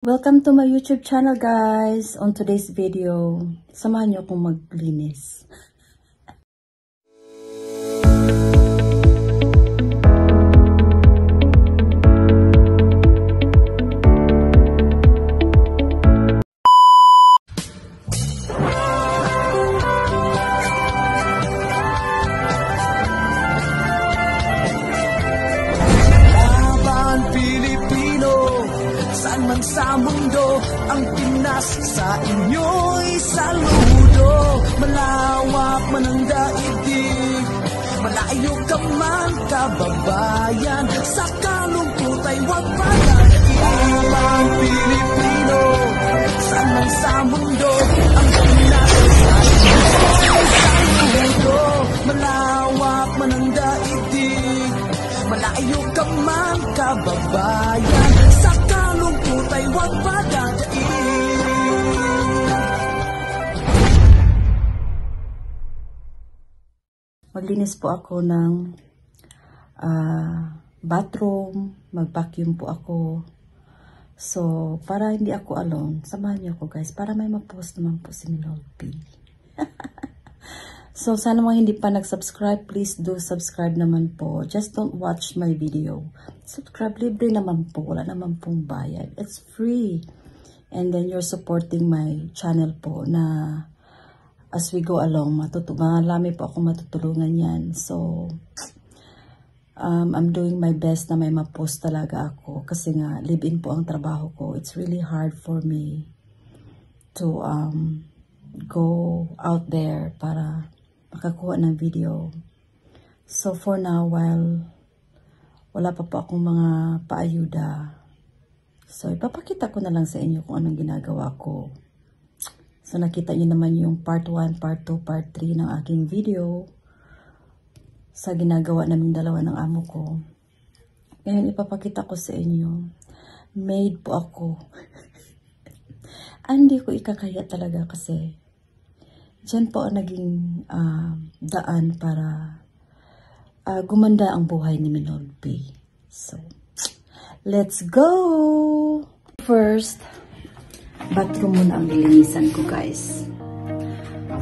Welcome to my YouTube channel, guys. On today's video, samahan niyo akong maglinis. Sa mundo, ang Pinas sa inyo'y saludo. Malawak man ang daigdig, malayo ka man kababayan, sa kalungkot ay huwag pagkakilang. Pilipino, saan man sa mundo, ang Pinas sa inyo'y saludo. Malawak man ang daigdig, malayo ka man kababayan, sa kalungkot ay huwag padadaig. Maglinis po ako ng bathroom, mag-vacuum po ako. So, para hindi ako alone, samahan niyo ako, guys, para may ma-post naman po si Minolpi. So, sana mga hindi pa nag-subscribe, please do subscribe naman po. Just don't watch my video. Subscribe, libre naman po. Wala naman pong bayad. It's free. And then you're supporting my channel po na as we go along, marami po ako matutulungan yan. So, I'm doing my best na may ma-post talaga ako. Kasi nga, live-in po ang trabaho ko. It's really hard for me to go out there para makakuha ng video. So for now, while wala pa po akong mga paayuda, so ipapakita ko na lang sa inyo kung anong ginagawa ko. So nakita niyo naman yung part 1, part 2, part 3 ng aking video sa ginagawa naming dalawa ng amo ko. Ngayon ipapakita ko sa inyo, maid po ako. Hindi ko ikakaya talaga kasi diyan po ang naging daan para gumanda ang buhay ni Minolpi. So, let's go! First, bathroom muna ang lilinisan ko, guys.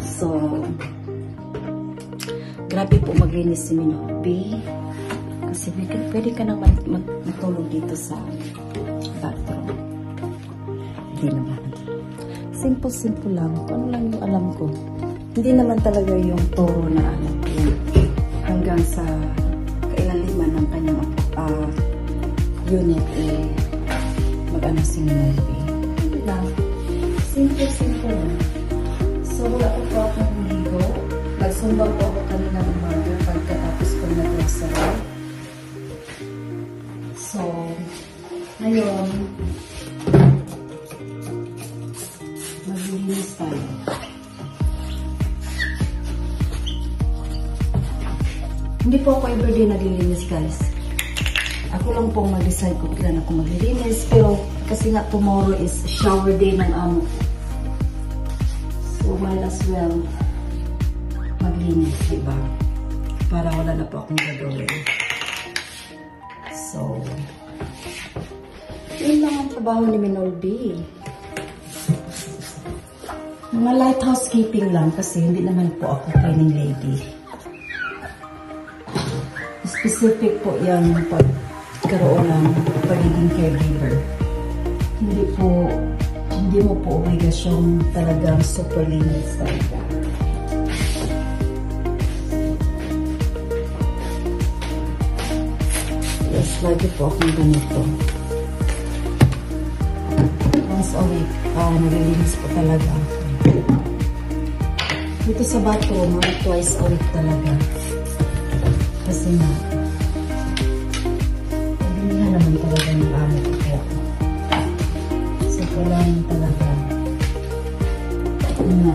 So, grabe po maglinis si Minolpi. Kasi pwede ka nang matulog dito sa bathroom. Hindi naman. Simple lang. Ano lang yung alam ko. Hindi naman talaga yung toro na ano. Hanggang sa kailaliman ng kanyang unit mag-ano si Minolpi. Hindi lang. Simple lang. So, wala ko po akong ligo. Nagsumba po ako kanina ng mother pagkatapos ko nag-grocery. So, ngayon, maglinis tayo. Hindi po ako everyday naglilinis, guys. Ako lang pong mag-decide kung kailan ako maglilinis. Pero kasi nga tomorrow is shower day ng amo. So might as well maglinis, diba? Para wala na po akong gagawin. So, yun lang ang trabaho ni Minolpi. Mga light housekeeping lang kasi hindi naman po ako cleaning lady. Specific po yan pagkaroon ng pagiging caregiver. Hindi mo po obligasyong talagang super linis talaga. Yes, lagi po akong ganito. Once a week, naglilinis po talaga. Dito sa bathroom, twice a week talaga. Kasi nga, paginihan naman talaga ng amo ko kaya. So, kailangan talaga na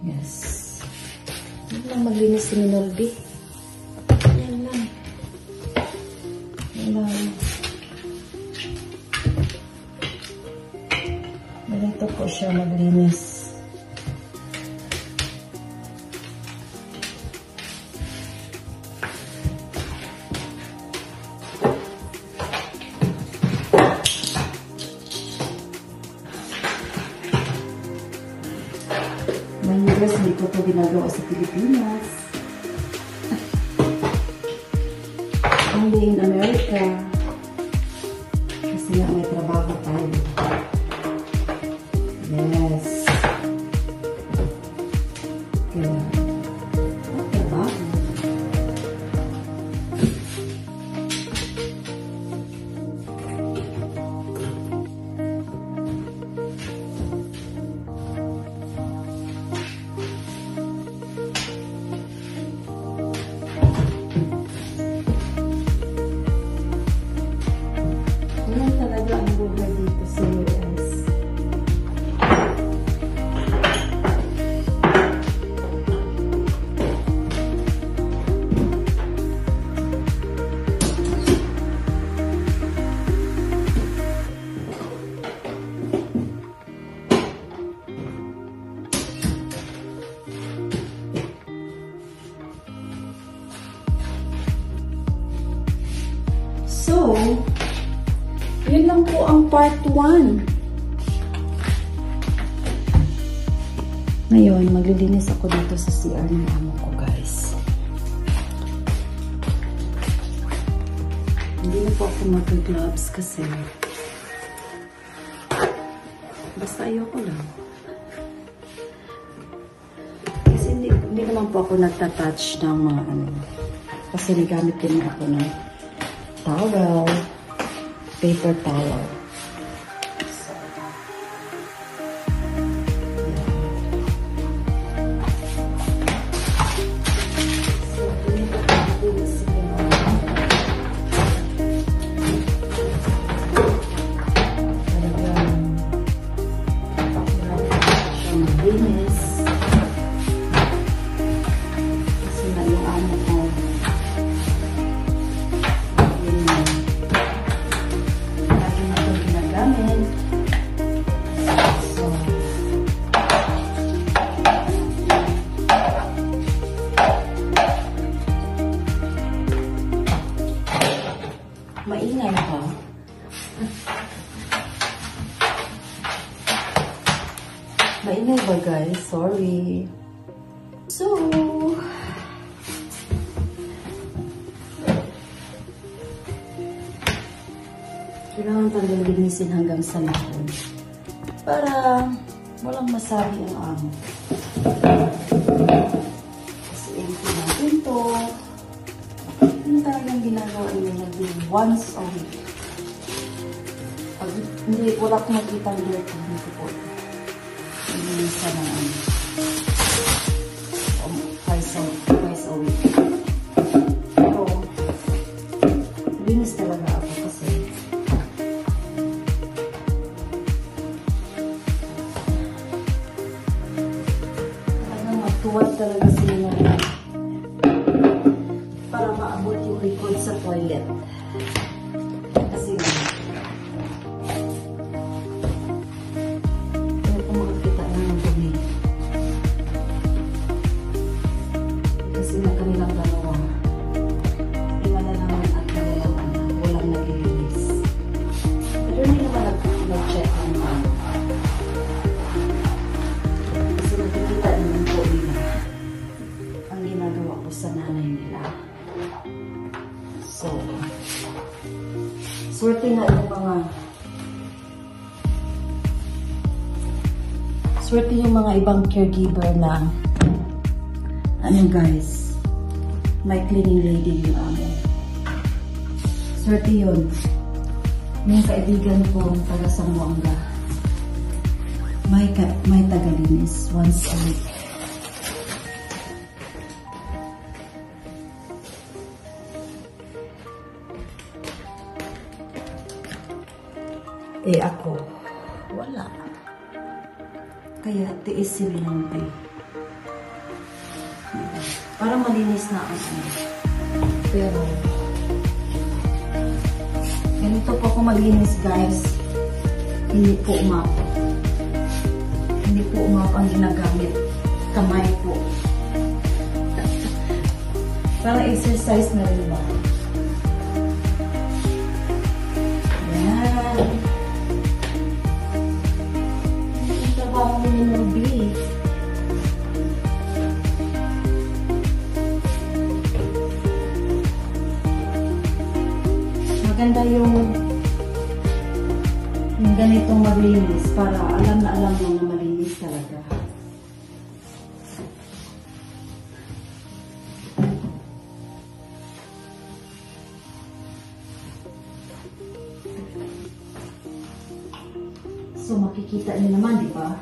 yes. Hindi lang maglinis si Minolpi. Yan lang. Ganito po siya maglinis. course, hindi ko ito ginagawa sa Pilipinas. Only in America. Kasi nga may trabaho tayo. Yes. Kaya, may trabaho. Yan talaga ang buhay dito sa US. So, yun lang po ang part 1. Ngayon, maglilinis ako dito sa CR ng amo ko, guys. Hindi na po ako mag-gloves kasi basta ayoko lang. Kasi hindi naman po ako nagtatouch ng mga ano. Kasi nagamit din ako ng towel. Paper towel. So, malinis. Kasi na yung amo ko. Lagi na ito ginagamit. So, maingay pa. Maingay ba, guys? Sorry. So, kailangan talagang linisin hanggang sa likod para walang masabi ang amo. Kasi empty natin to. Yung talagang ginagawa nila once a week. Pag hindi, wala akong makita ng dirty dito po. Linisan ng ano. Twice a week. Pero, linis talaga ako kasi talagang matuwad talaga sila para maabot yung record sa toilet. Kasi hindi ko makakita ng dumi. Kasi na kanilang dalawa, lima na naman at walang nag-release. Pero hindi naman nag-check ang ano. Kasi nakikita naman po nila ang ginagawa ko sa nanay nila. So, swerte nga yung mga ibang caregiver na ano, guys, may cleaning lady yung amo. Swerte yun. Yung kaibigan ko taga Zamboanga, may tagalinis once a week. Eh ako, wala. Kaya tiisin lang tayo. Para malinis na ako. Pero, ganito po ako malinis, guys. Hindi po umap. Hindi po umap ang ginagamit. Kamay po. Para exercise na rin ba? Yan. Ang trabaho ni Nobi. maganda yung ganitong maglinis para alam mo na malinis talaga. So, makikita niyo naman, di ba?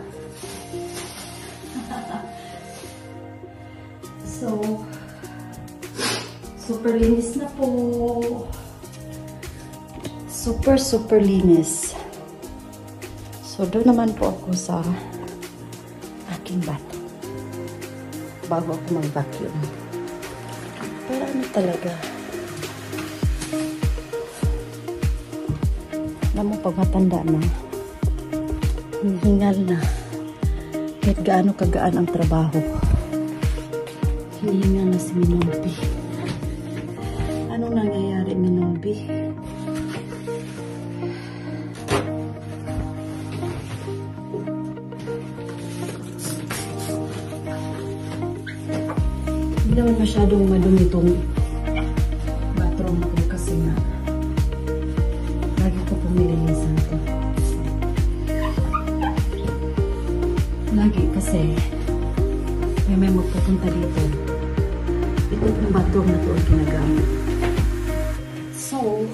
So, super linis na po. Super linis. So, doon naman po ako sa aking bato. Bago ako mag-vacuum. Pero ano talaga? Alam mo, pag matanda na, hinihingal na. Kahit gaano kagaan ang trabaho. Hinihingal na si Minombi. Anong nangyayari, Minombi? Hindi naman masyadong madumi itong bathroom ko kasi nga lagi ko pumilinisan ito. Lagi kasi may magpupunta dito. Ito yung bathroom na ito ang ginagamit. So,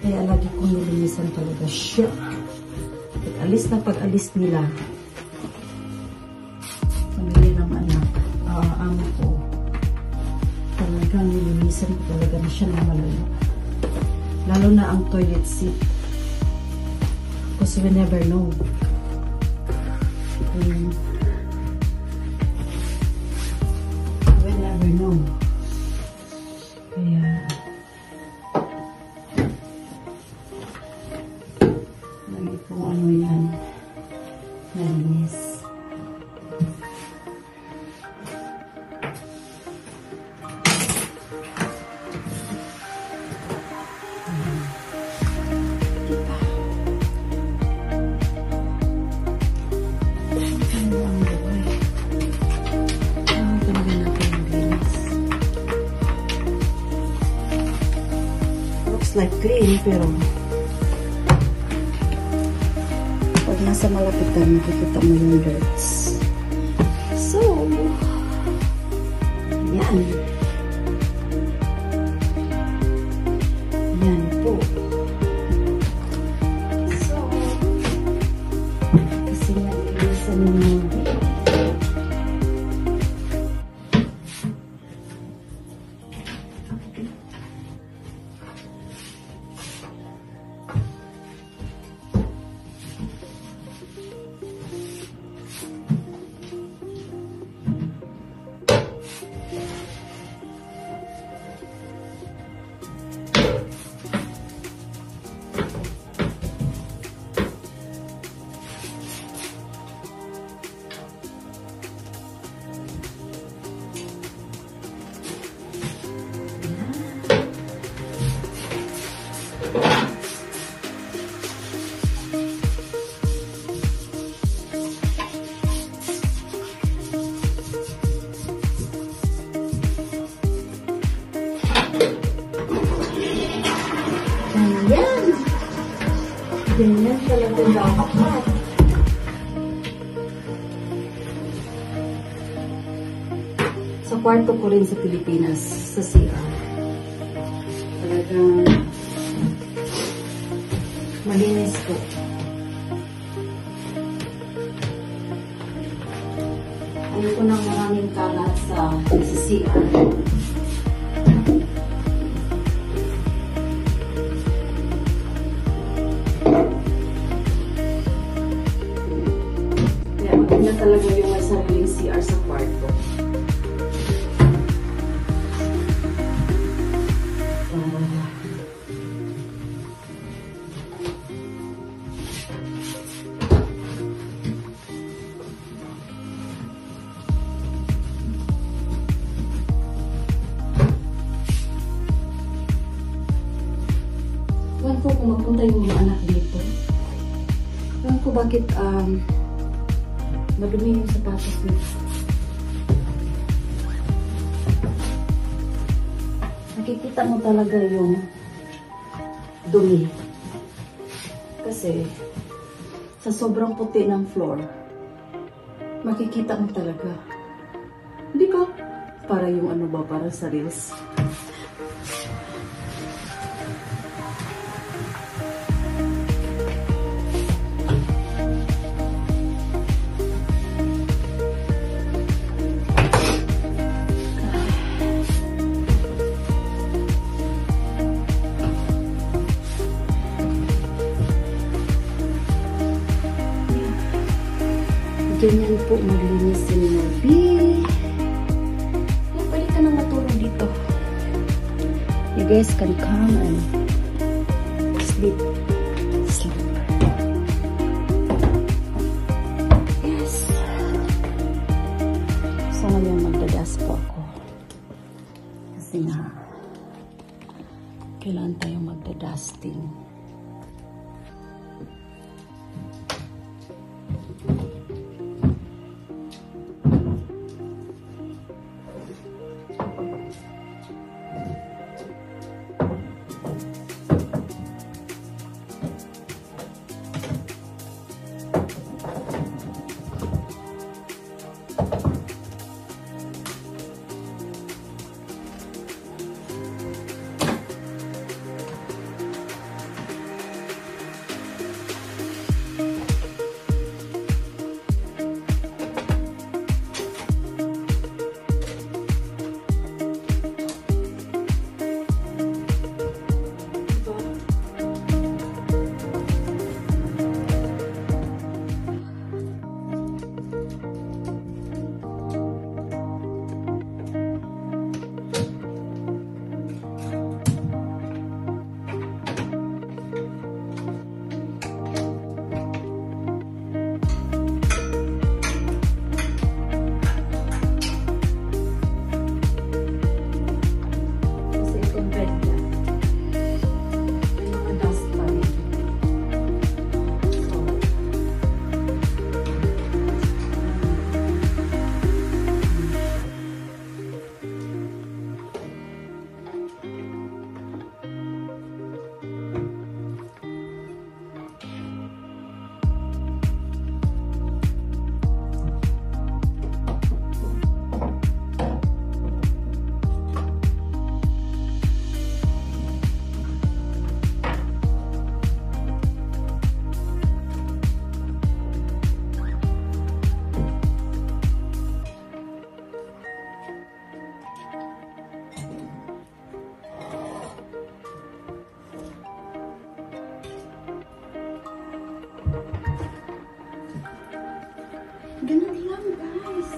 kaya lagi kong nilinisan talaga siya. Pag-alis na pag-alis nila, pamilya ng anak, amo ko, talagang nilinisan ko talaga na siya ng malalo. Lalo na ang toilet seat. Because we never know. We never know. Kaya, lagi kung ano yan, nalinis. Like clean, pero pag nasa malapitan, makikita mo yung dirts. So, yan. Yan po. So, kasi nga, ilisan mo ganyan talaga dapat. Sa kwarto ko rin sa Pilipinas, sa CR, talagang malinis po. Ayoko nang maraming kalat sa CR. Talaga yung may sariling CR sa kwarto. Ewan ko kung magpunta yung mga anak dito. Ewan ko bakit madumi yung sapatos nito. Nakikita mo talaga yung dumi. Kasi sa sobrang puti ng floor, makikita mo talaga. Di ba? Para yung ano ba, para sa reels. Ganyan po maglinis si Nabi. Pwede ka nang matulog dito. You guys can come and sleep. Sleep. Yes. So ngayon magdadas po ako. Kasi nga, kailangan tayong magdadusting. Ganun lang, guys.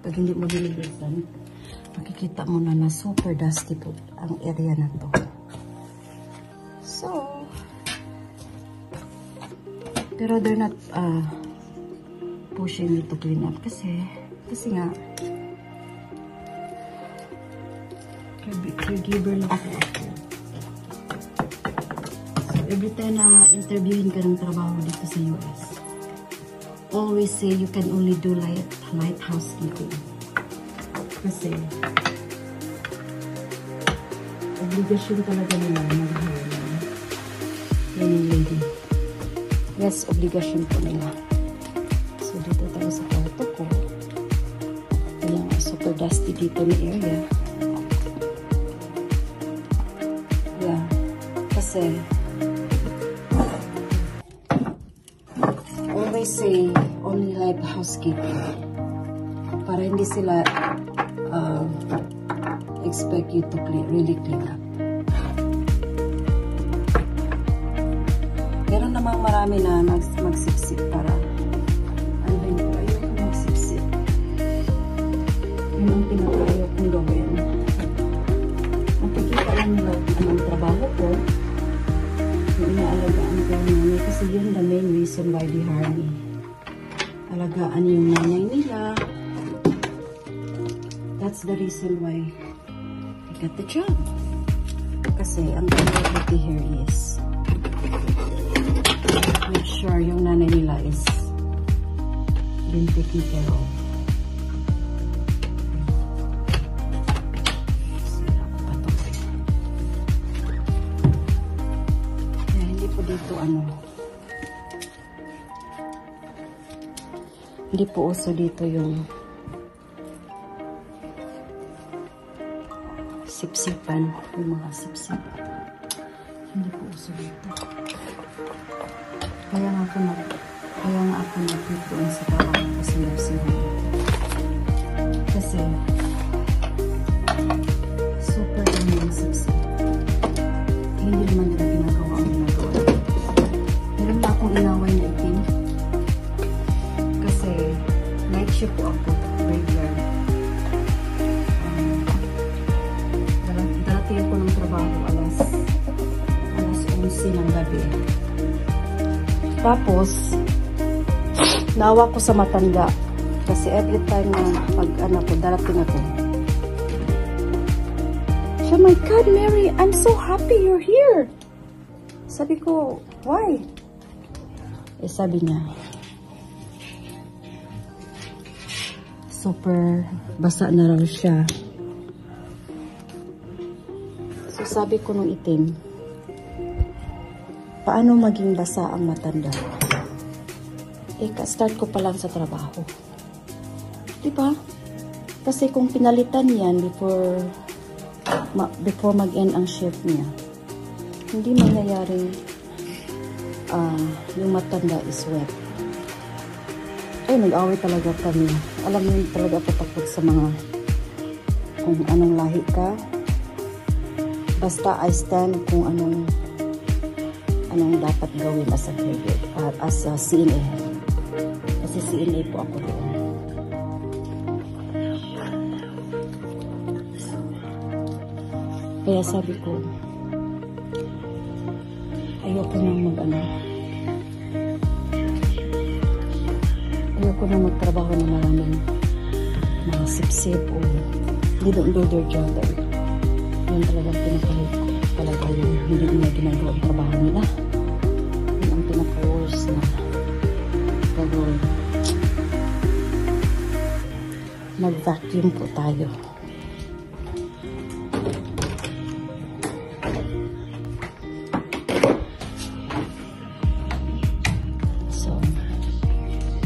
Pag hindi mo nililisan, makikita mo na super dusty po ang area na to. So, pero they're not pushing me to clean up kasi nga caregiver lang po ako. So, every time na interviewin ka ng trabaho dito sa US, always say you can only do light housekeeping. Kasi obligasyon talaga nila mag-hire ng cleaning lady. Yes, obligasyon po nila. So dito tayo sa kwarto ko. Kaya nga super dusty dito na area. Yeah. Kasi always say only light housekeeping para hindi sila expect you to really clean up. Meron namang namin na magsipsip para ano yun po, ayoko magsipsip. Yun ang pinakayaw kong gawin. Nakikita lang nila ang trabaho ko. Yung inaalagaan ko yung nanay kasi yun the main reason why they hire me. Alagaan yung nanay nila. That's the reason why I got the job. Kasi ang priority here is make sure yung nanay nila is being taken care of. Sira ko pa to. Kaya hindi po dito hindi po uso dito yung sipsipan, yung mga sipsip. Hindi po uso dito. Kaya nga ako nagtituon sa trabaho ko sa nursing home. Kasi super yung mga sipsip. Hindi naman nila ginagawa ang ginagawa. Meron na akong inaway na itim. Kasi night shift po ako, regular. Darating ko ng trabaho alas 11 ng gabi. Tapos, nawa ko sa matanda. Kasi every time na pag darating ako. So, my God, Mary, I'm so happy you're here. Sabi ko, why? Eh, sabi niya, super basa na raw siya. So, sabi ko nung itim, paano maging basa ang matanda? Eh, start ko pa lang sa trabaho. Diba? Kasi kung pinalitan yan before mag-end ang shift niya, hindi mangyayaring yung matanda is wet. Ay, nag-away talaga kami. Alam mo talaga ako takot sa mga kung anong lahi ka. Basta I stand kung anong dapat gawin as a graduate, as a CNA. Kasi CNA po ako doon. Kaya sabi ko, ayoko nang ayoko nang magtrabaho na maraming mga sip-sip o they don't do their job. Yun talagang pinakalit ko. Talaga yung hindi nila ginagawa ang trabaho nila. Yun ang pinaka-worst na gagawin. Mag-vacuum po tayo. So,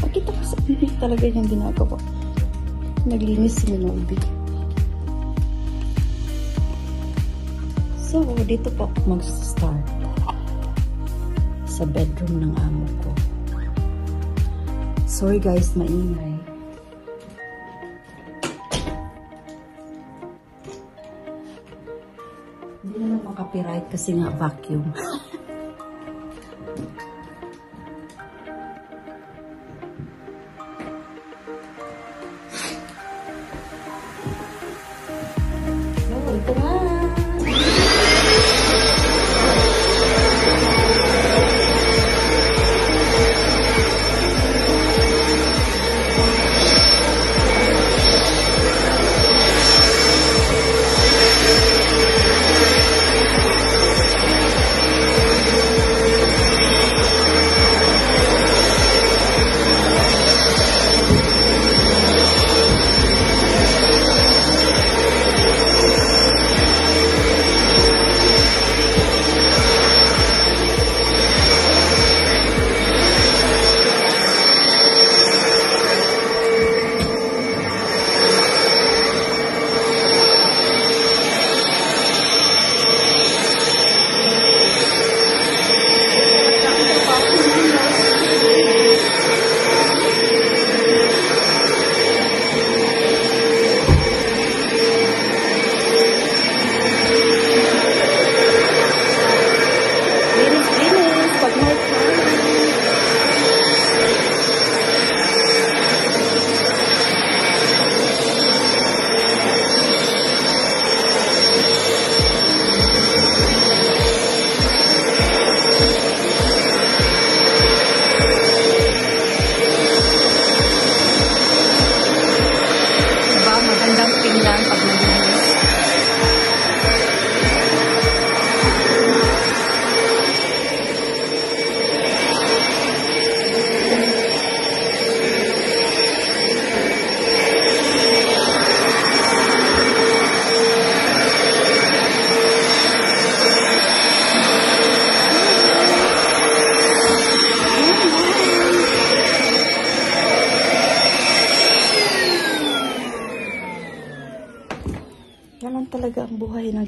pakita ko sa hindi talaga yung ginagawa. Naglinis si Minobi. So, dito po ako mag-start sa bedroom ng amo ko. Sorry guys, maingay. Hindi naman makapiright kasi nga vacuum. Oh, ito nga.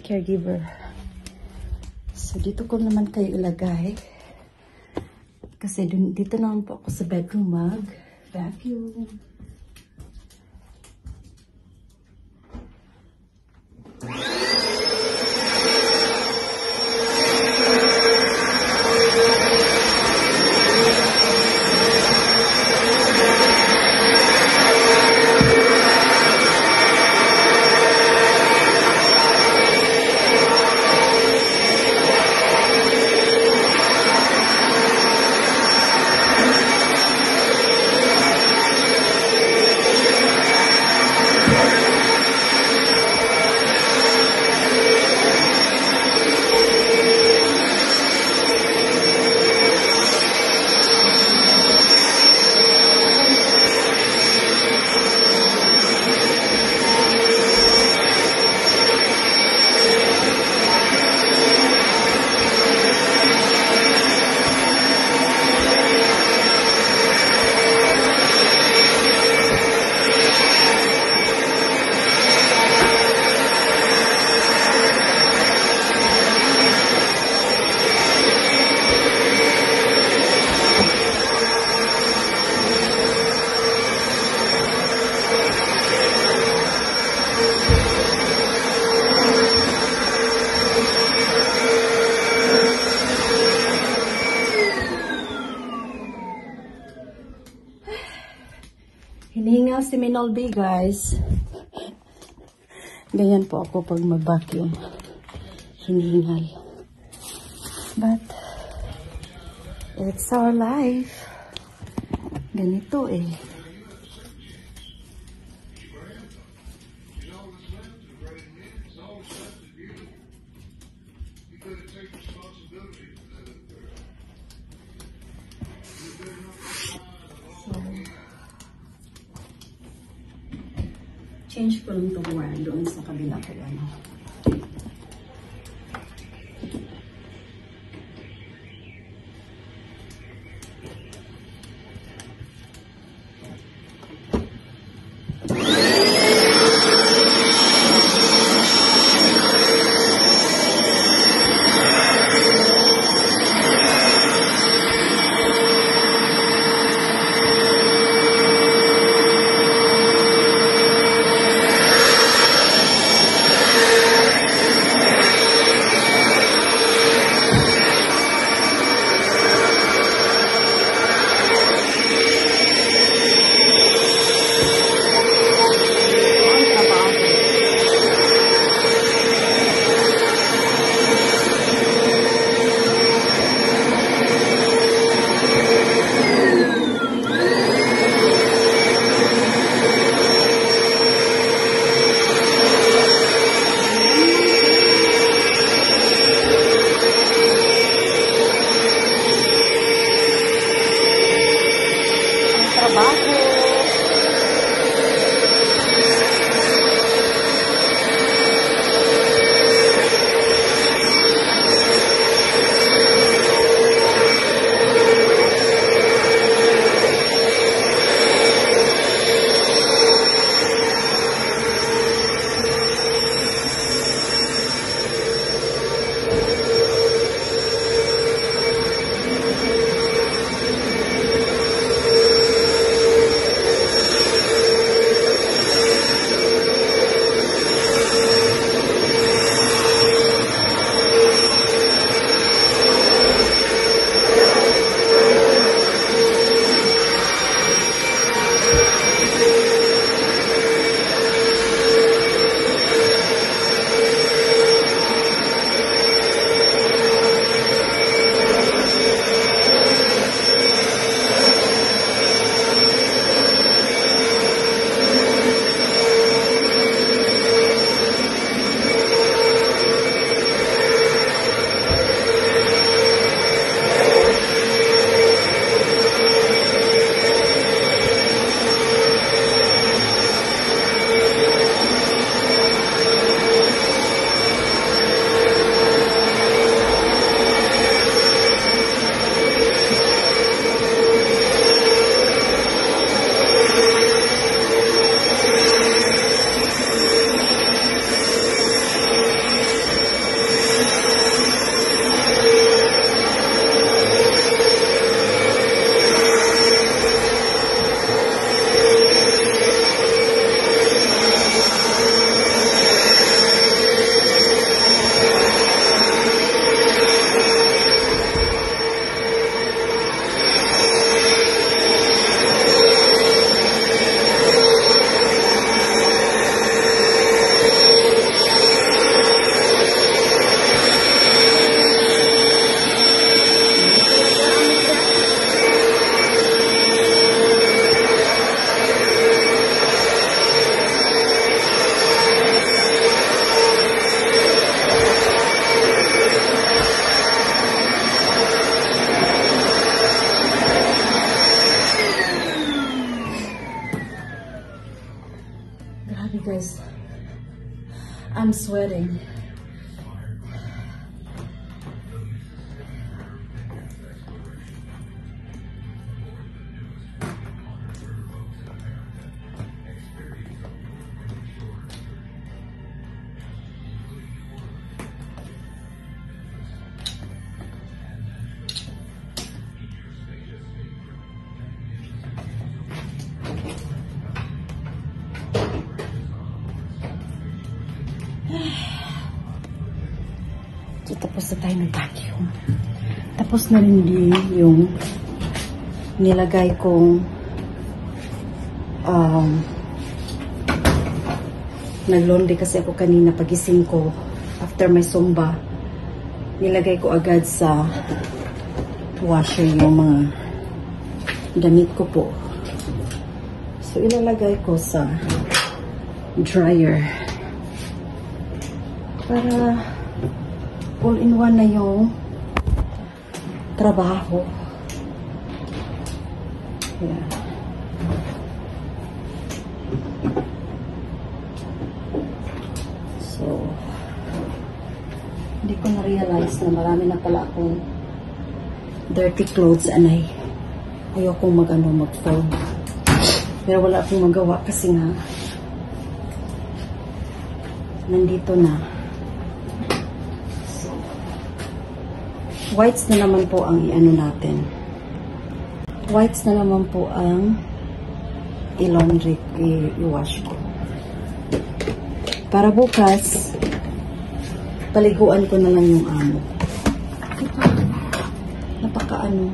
caregiver. So, dito ko naman kayo ilagay. Kasi dito naman po ako sa bedroom mag-vacuum. Hinihingal si Minol B, guys. Ganyan po ako pag mag-vacuum. Hinihingal. But, it's our life. Ganito eh. Change ko lang itong wire doon sa kabila ko. Ano. I'm sweating. So, tapos na tayo ng vacuum. Tapos na rin din yung nilagay kong nag-laundry kasi ako kanina pagising ko after my Zumba. Nilagay ko agad sa washer yung mga damit ko po. So, ilalagay ko sa dryer para all-in-one na yung trabaho. Yeah. So, hindi ko na-realize na marami na pala akong dirty clothes and ayokong mag-fold. Pero wala akong magawa kasi nga nandito na. So, whites na naman po ang i-ano natin. Whites na naman po ang i-laundry, i-wash ko. Para bukas, paliguan ko na lang yung amo. Ito, napaka-ano.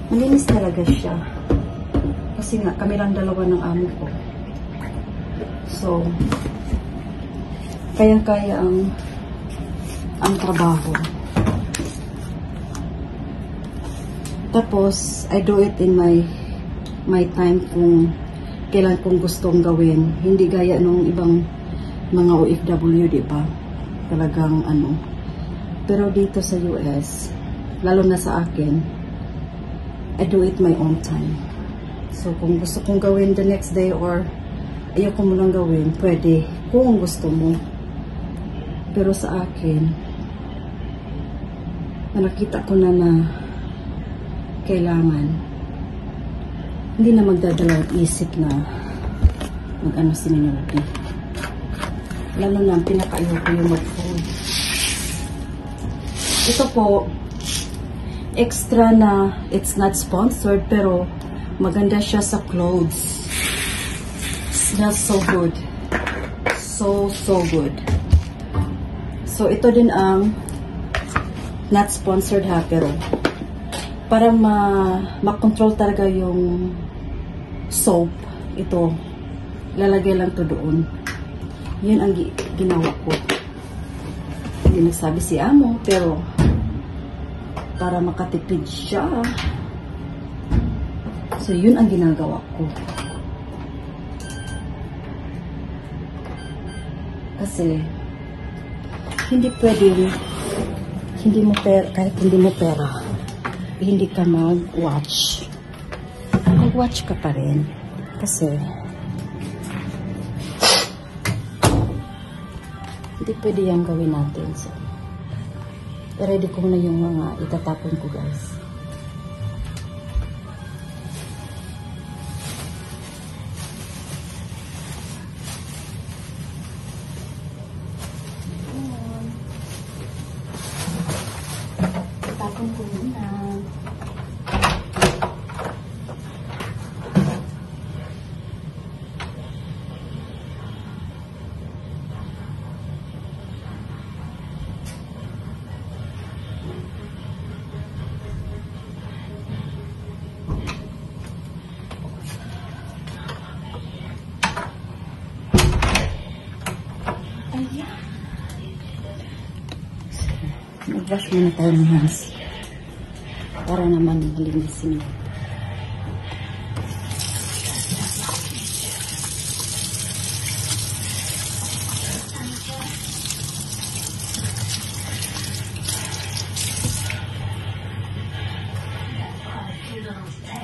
Malinis talaga siya. Kasi nga, kami lang dalawa ng amo ko. So, kayang-kaya ang trabaho. Tapos, I do it in my time kung kailan kong gustong gawin. Hindi gaya nung ibang mga OFW, di ba? Talagang ano. Pero dito sa US, lalo na sa akin, I do it my own time. So, kung gusto kong gawin the next day or ayoko mo lang gawin, pwede kung gusto mo. Pero sa akin, nakita ko na kailangan hindi na magdadalawang isip na mag-ano si Minoldi. Lalo na pinaka-ayoko yung mag-fold. Ito po, extra na, it's not sponsored, pero maganda siya sa clothes. Smells so good. So good. So, ito din ang not sponsored ha, pero para ma-control talaga yung soap, ito, lalagay lang to doon. Yun ang ginawa ko. Hindi nagsabi si amo, pero para makatipid siya. So, yun ang ginagawa ko. Kasi, hindi pwede, kahit hindi mo pera, hindi ka mag-watch. Mag-watch ka pa rin. Kasi, hindi pwede yung gawin natin. So, ready ko na yung mga itatapon ko, guys. Itatapon ko muna. Mag-wash muna tayo ng hands para naman malinisin mo.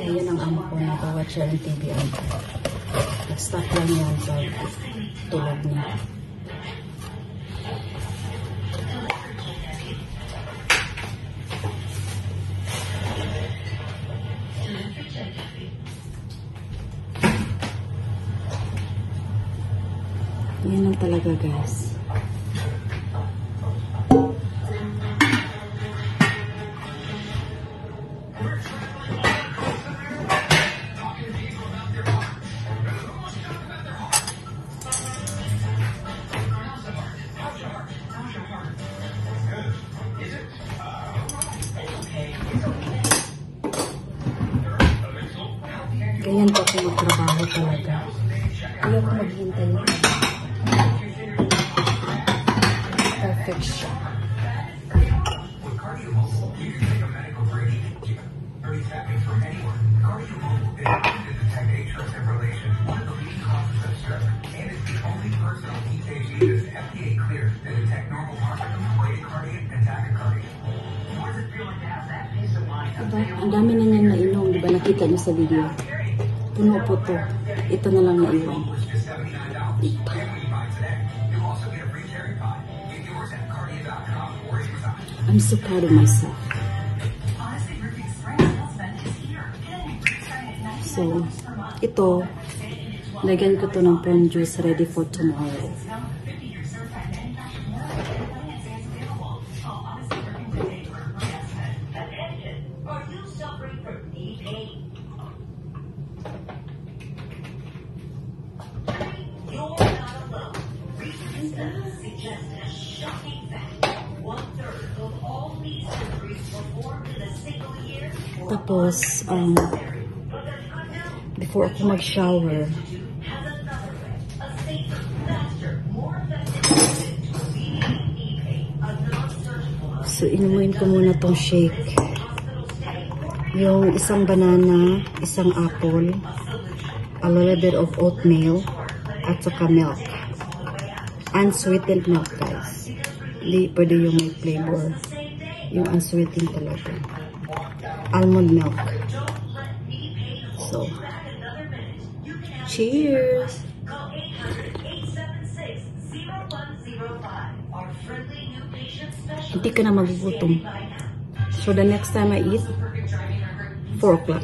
Yan ang amo ko, nag-watch siya ng TV. Tapos stop lang yan sa tulog niya. Yan lang talaga, guys. Ganyan po ako magtrabaho talaga. Kaya ako maghintay na. Perfect siya. Diba? Ang dami na niyan nainom. Diba nakita niyo sa video? Puno po to. Ito na lang naiwan. Ito. I'm so proud of myself. So, ito, lagyan ko to ng prune juice ready for tomorrow. Tapos, before ako mag-shower, so inumin ko muna tong shake. Yung isang banana, isang apple, a little bit of oatmeal, at saka milk. Unsweetened milk, guys. Hindi pwede yung may flavor. Yung unsweetened talaga. Almond milk. So, cheers! Hindi ka na magugutom. So, the next time I eat, 4 o'clock.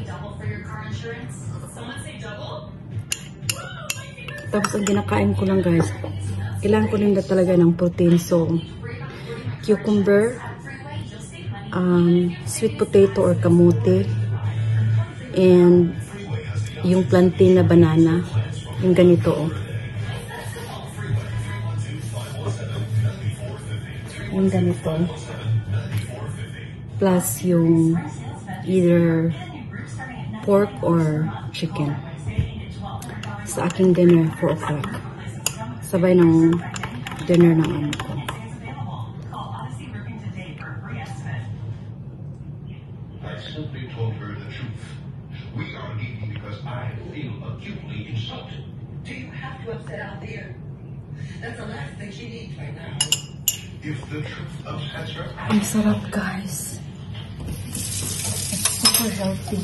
Tapos, ang ginakain ko lang, guys, kailangan ko rin talaga ng protein. So, cucumber, sweet potato or kamote, and yung plantain na banana, yung ganito, oh. Yung ganito. Plus yung either pork or chicken. Sa aking dinner, 4 o'clock. Sabay ng dinner ng ano ko. Simply told her the truth. We are leaving because I feel acutely insulted. Do you have to upset out there? That's the last thing she needs right now. If the truth upsets her, Ang sarap, guys. It's super healthy.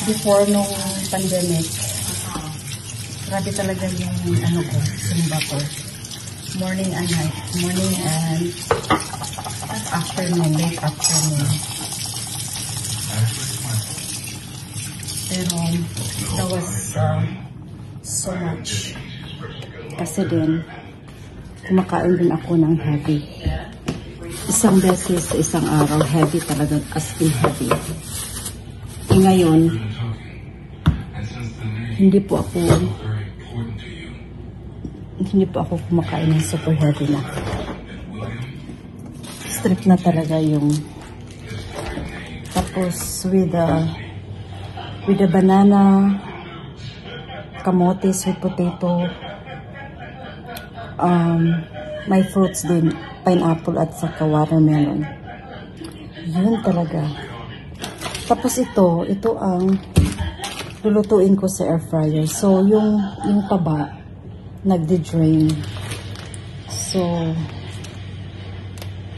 Before nung pandemic, grabe talaga yung ano ko, sumba ko. Morning and night. Morning and afternoon, late afternoon. Pero that was so much. Kasi din, kumakain din ako ng heavy. Isang beses sa isang araw, heavy talaga, as in heavy. E ngayon, hindi po ako kumakain ng super heavy na. Strict na talaga yung. Tapos with the banana, kamote, sweet potato, may fruits din, pineapple at saka watermelon. Yun talaga. Tapos ito ang lulutuin ko sa air fryer. So yung taba nagde-drain. So,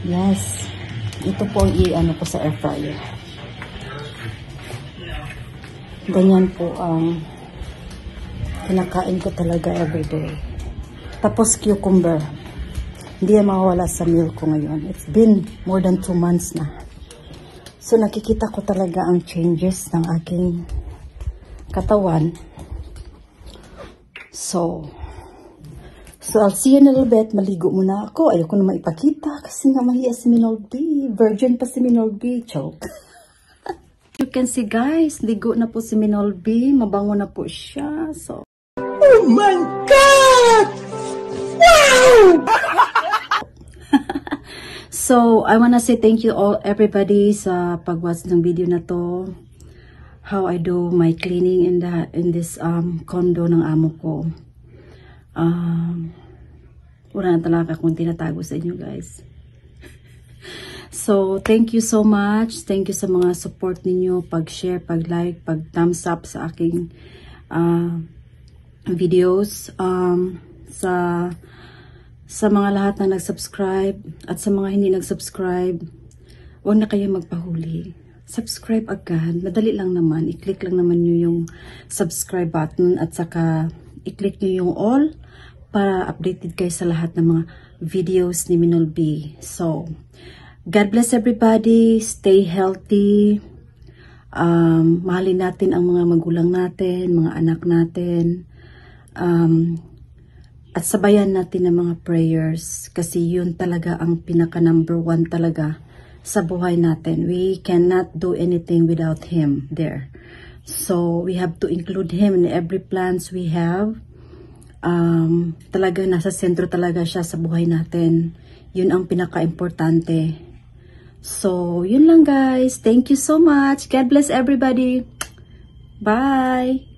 yes. Ito po ang i-ano ko sa air fryer. Ganyan po ang kinakain ko talaga everyday. Tapos cucumber. Hindi yan mawawala sa meal ko ngayon. It's been more than 2 months na. So nakikita ko talaga ang changes ng aking katawan. So I'll see you in a little bit. Maligo muna ako. Ayoko na maipakita kasi nga mahiya si Minold B. Virgin pa si Minold B. Choke. You can see guys, ligo na po si Minold B. Mabango na po siya. So, Oh my God! Wow! so I wanna say thank you all everybody sa pag-watch ng video na to. How I do my cleaning in this condo ng amo ko. Wala na talaga akong tinatago sa inyo guys. So, thank you so much. Thank you sa mga support ninyo, pag-share, pag-like, pag-thumbs up sa aking videos. Sa mga lahat na nag-subscribe at sa mga hindi nag-subscribe, huwag na kayo magpahuli. Subscribe agad. Madali lang naman. I-click lang naman nyo yung subscribe button at saka i-click nyo yung all para updated kayo sa lahat ng mga videos ni Minold B. So, God bless everybody. Stay healthy. Mahalin natin ang mga magulang natin, mga anak natin. At sabayan natin ang mga prayers kasi yun talaga ang pinaka number 1 talaga sa buhay natin. We cannot do anything without Him there. So, we have to include Him in every plans we have. Talaga nasa sentro talaga siya sa buhay natin. Yun ang pinaka-importante. So, yun lang guys. Thank you so much. God bless everybody. Bye!